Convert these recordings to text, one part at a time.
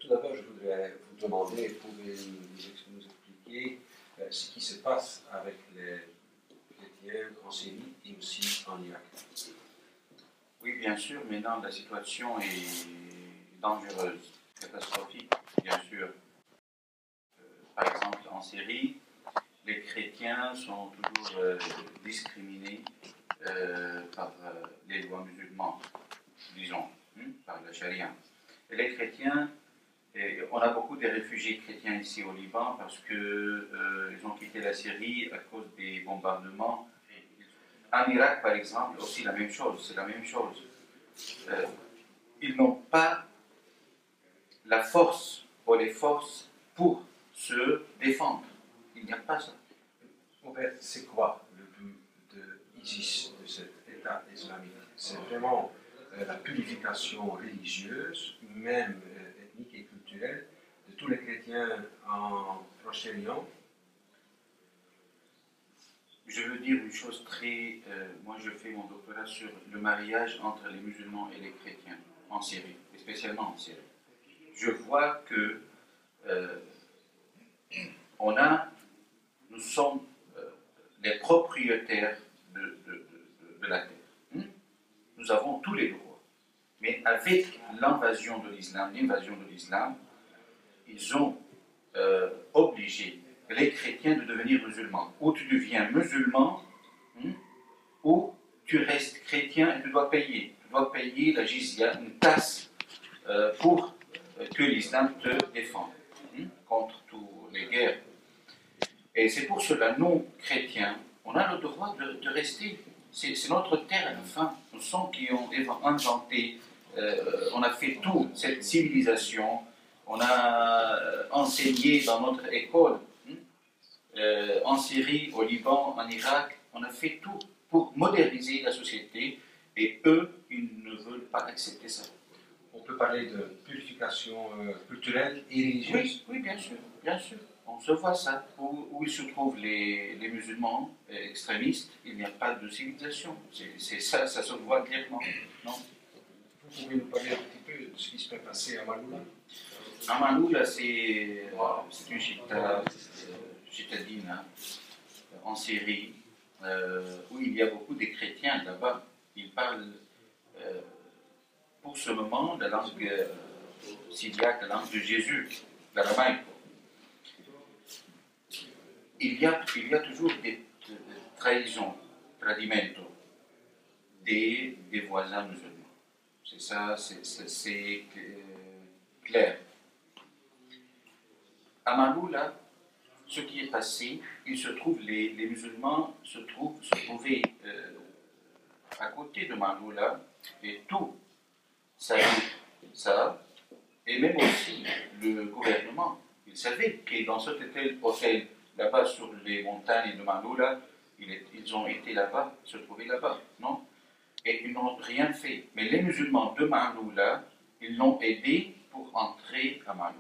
Tout d'abord, je voudrais vous demander, pouvez-vous nous expliquer ce qui se passe avec les chrétiens en Syrie et aussi en Irak? Oui, bien sûr, maintenant la situation est dangereuse, catastrophique, bien sûr. Par exemple, en Syrie, les chrétiens sont toujours discriminés par les lois musulmanes, disons, par la charia. Et les chrétiens, on a beaucoup de réfugiés chrétiens ici au Liban parce qu'ils ont quitté la Syrie à cause des bombardements. En Irak, par exemple, aussi la même chose, c'est la même chose. Ils n'ont pas la force ou les forces pour se défendre. Il n'y a pas ça. En fait, c'est quoi le but de ISIS, de cet État islamique? C'est vraiment la purification religieuse, même ethnique et culturelle, de tous les chrétiens en Proche-Orient. Je veux dire une chose très... moi, je fais mon doctorat sur le mariage entre les musulmans et les chrétiens en Syrie, et spécialement en Syrie. Je vois que nous sommes les propriétaires de la terre. Nous avons tous les droits. Mais avec l'invasion de l'islam, ils ont obligé les chrétiens de devenir musulmans. Ou tu deviens musulman, ou tu restes chrétien et tu dois payer. Tu dois payer la jizya, une taxe, pour que l'islam te défende contre toutes les guerres. Et c'est pour cela, nous, chrétiens, on a le droit de rester. C'est notre terre à la fin. Nous sommes qui ont inventé, on a fait toute cette civilisation, on a enseigné dans notre école, en Syrie, au Liban, en Irak, on a fait tout pour moderniser la société et eux, ils ne veulent pas accepter ça. On peut parler de purification culturelle et religieuse? Oui, bien sûr, bien sûr. On se voit ça. Où se trouvent les musulmans extrémistes, il n'y a pas de civilisation. C'est ça, ça se voit clairement. Non? Vous pouvez nous parler un petit peu de ce qui se peut passer à Maloula? À Maloula, c'est une citadine en Syrie, où il y a beaucoup de chrétiens là-bas. Ils parlent, pour ce moment, la langue syriaque, la langue de Jésus, l'araméen. Il y a toujours des trahisons, tradimento, des voisins musulmans. C'est ça, c'est clair. À Maloula, ce qui est passé, il se trouve, les musulmans se trouvaient à côté de Maloula, et tout ça, et même aussi le gouvernement, il savait que dans cet hôtel là-bas sur les montagnes de Maloula, ils ont été là-bas, se trouvaient là-bas, non? Et ils n'ont rien fait. Mais les musulmans de Maloula, ils l'ont aidé pour entrer à Maloula.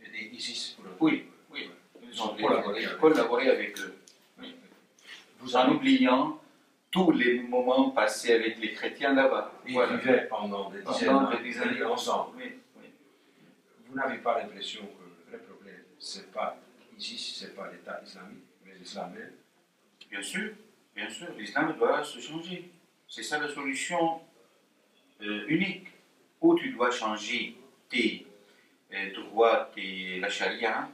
Aider ISIS pour Oui. Ils ont collaboré avec eux. Oui. En oubliant tous les moments passés avec les chrétiens là-bas. Ils vivaient pendant des dizaines d'années ensemble. Oui. Vous n'avez pas l'impression que le vrai problème, ce n'est pas ISIS, ce n'est pas l'État islamique, mais l'islam même? Bien sûr. L'islam doit se changer. C'est ça la solution unique. Ou tu dois changer tes droits, la charia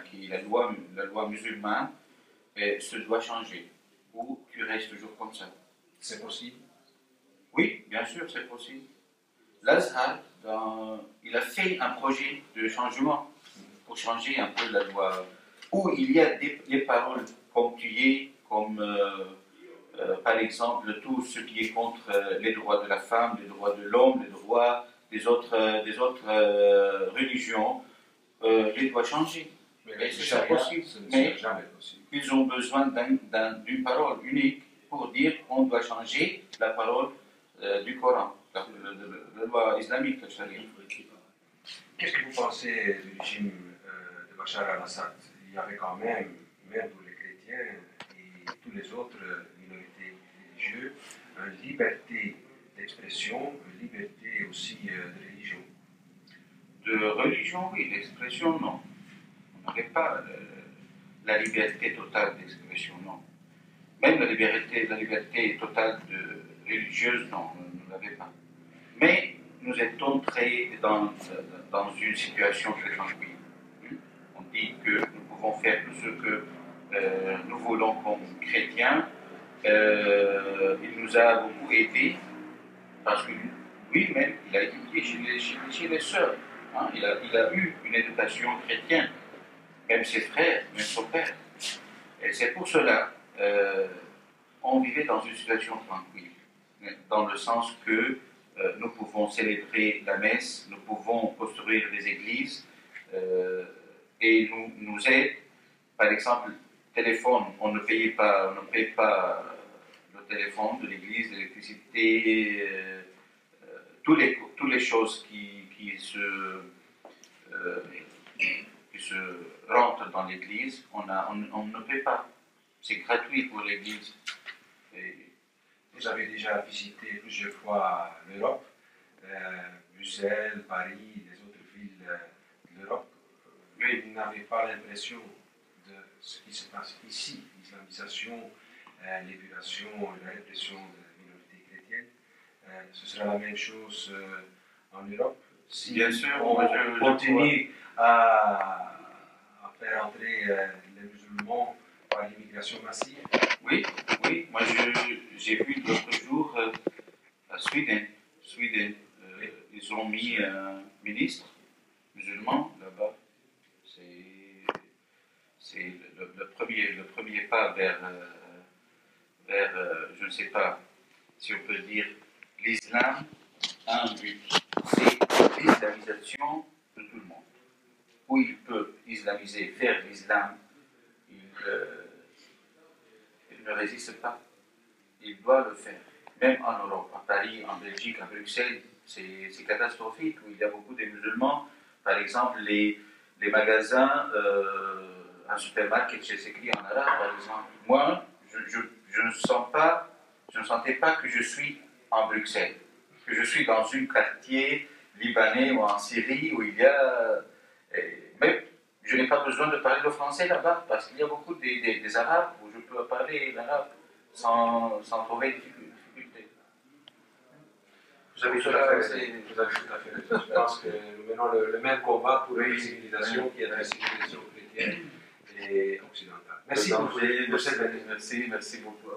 qui est la loi musulmane, se doit changer. Ou tu restes toujours comme ça. C'est possible? Oui, bien sûr, c'est possible. L'Azhar, il a fait un projet de changement pour changer un peu la loi, où il y a des paroles comme tuer, comme par exemple tout ce qui est contre les droits de la femme, les droits de l'homme, les droits des autres religions, les doit changer. Mais c'est possible. Mais jamais possible. Ils ont besoin d'une parole unique pour dire qu'on doit changer la parole du Coran, la loi islamique, la charia. Qu'est-ce que vous pensez du régime de Bachar al-Assad? Il y avait quand même pour les chrétiens et toutes les autres minorités religieuses, une liberté d'expression, une liberté aussi de religion. De religion, oui, d'expression, non. On n'avait pas la liberté totale d'expression, non. Même la liberté totale religieuse, non, on ne l'avait pas. Mais nous étions entrés dans une situation très tranquille. On dit que nous pouvons faire tout ce que nous voulons comme chrétiens. Il nous a beaucoup aidés parce que lui-même, il a étudié chez les sœurs. Hein, il a eu une éducation chrétienne, même ses frères, même son père. Et c'est pour cela on vivait dans une situation tranquille, dans le sens que nous pouvons célébrer la messe, nous pouvons construire des églises, et nous aide, par exemple, téléphone, on ne paye pas le téléphone de l'église, l'électricité, toutes les choses qui se rentrent dans l'église, on ne paie pas. C'est gratuit pour l'église. Vous avez déjà visité plusieurs fois l'Europe, Bruxelles, Paris, les autres villes de l'Europe. Mais vous n'avez pas l'impression de ce qui se passe ici, l'islamisation, l'épulation et la répression des minorités chrétiennes. Ce sera la même chose en Europe. Si bien sûr, on continue à faire entrer les musulmans par l'immigration massive. Oui, moi j'ai vu l'autre jour à Sweden, ils ont mis un ministre musulman là-bas. C'est le premier pas vers je ne sais pas si on peut dire, l'islam a un but, c'est l'islamisation de tout le monde. Où il peut islamiser, faire l'islam, il ne résiste pas. Il doit le faire. Même en Europe, à Paris, en Belgique, à Bruxelles, c'est catastrophique, où il y a beaucoup de musulmans. Par exemple, les magasins, un supermarché, c'est écrit en arabe, par exemple. Moi, je ne sentais pas que je suis en Bruxelles, que je suis dans un quartier libanais ou en Syrie où il y a... Mais je n'ai pas besoin de parler le français là-bas, parce qu'il y a beaucoup des Arabes où je peux parler l'arabe sans trouver de difficulté. Vous avez tout à fait raison. Je pense que nous menons le même combat pour une civilisation qui est la civilisation chrétienne et occidentale. Merci beaucoup. Merci beaucoup.